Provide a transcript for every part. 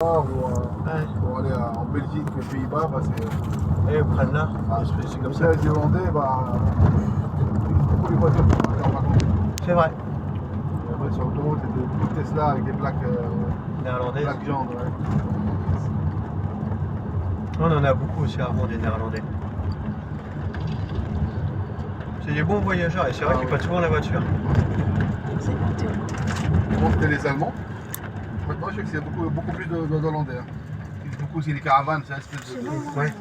Nord ou Ouais. pour aller en Belgique, aux Pays-Bas, bah, c'est. Et ils prennent là. Ah, C'est comme ça. Les Hollandais, bah, beaucoup les voitures pour aller en vacances. C'est vrai. Et après, sur l'autoroute, il y a des Tesla avec des plaques Néerlandaises. jaunes. Ouais. On en a beaucoup aussi à Armand des Néerlandais. C'est des bons voyageurs et c'est vrai Ah qu'ils ouais. prennent souvent la voiture. C'est la théorie. Avant, c'était les Allemands. Maintenant, je sais qu'il y a beaucoup plus d'Hollandais. Hein. Beaucoup aussi les caravanes, c'est une espèce de. Ouais.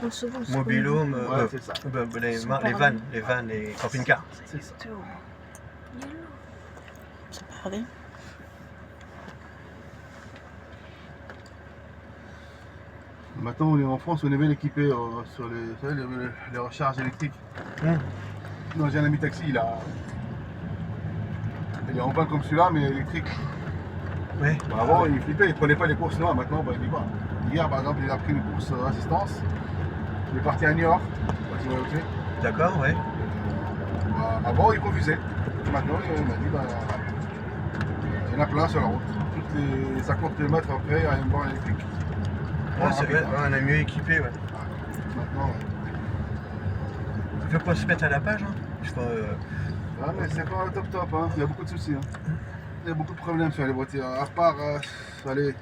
On se voit. Mobilhome, Ouais, c'est ça. les vannes, les camping-cars. C'est ça. Ça paraît. Maintenant, on est en France, on est bien équipé sur les, vous savez, les recharges électriques. Non, j'ai un ami taxi, il est en panne comme celui-là, mais électrique. Ouais. Bah, avant, il flippait, il prenait pas les courses là, maintenant, bah, il y va. Hier, par exemple, il a pris une course assistance. Il est parti à New York. Tu vois, ok. D'accord, ouais. Bah, avant, il refusait. Maintenant, il m'a dit, bah, il y en a plein sur la route. Toutes les 50 km après, il y a une borne électrique. Ouais, c'est vrai, Rapide, hein. on est mieux équipé, ouais. Maintenant, Il faut pas se mettre à la page, hein. Je crois, ah, mais c'est pas top, hein. Il y a beaucoup de soucis. Hein. Il y a beaucoup de problèmes sur les voitures. À part allez,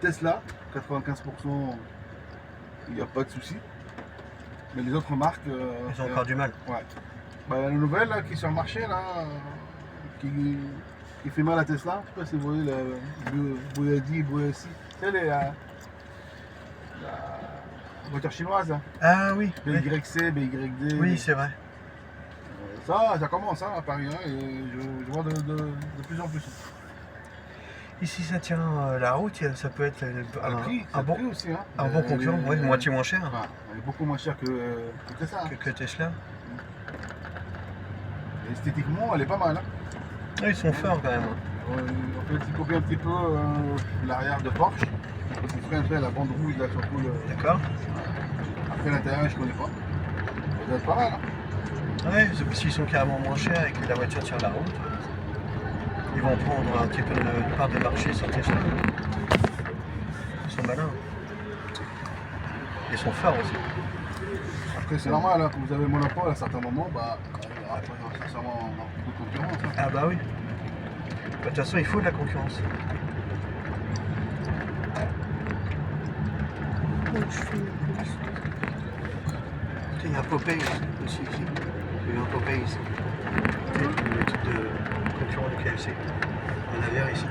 Tesla, 95%, il n'y a pas de soucis. Mais les autres marques. ils ont encore du mal. Ouais. Bah, il y a une nouvelle là, qui est sur le marché là, qui fait mal à Tesla. Je sais pas si vous voyez la Bugatti, Bugatti. C'est la voiture chinoise. Hein. Ah oui, oui, BYC, BYD. oui, c'est vrai. Ça commence hein, à Paris, hein, et je vois de plus en plus. Ici, ça tient la route, ça peut être Le prix aussi, hein. un bon concurrent, ouais, moitié moins cher Ah, elle est beaucoup moins chère que Tesla. Hein. que Tesla. Et esthétiquement, elle est pas mal. Hein. Ah, ils sont forts quand même. On peut copier un petit peu l'arrière de Porsche. Parce qu'il ferait un peu la bande rouge là sur tout le. D'accord. Après l'intérieur, je connais pas. Ça doit être pas mal. Hein. Ouais, parce qu'ils sont carrément moins chers et que la voiture tient la route. Ils vont prendre un petit peu de part de marché sur Tesla. Ils sont malins. Ils sont forts aussi. Après, c'est normal, hein, quand vous avez le monopole à certains moments, bah, il y aura pas forcément beaucoup de concurrence. Hein. Ah bah oui. De toute façon, il faut de la concurrence. Il y a un Popeye aussi ici. Il y a un Popeye ici. Le type de concurrent du KFC. On a l'air ici.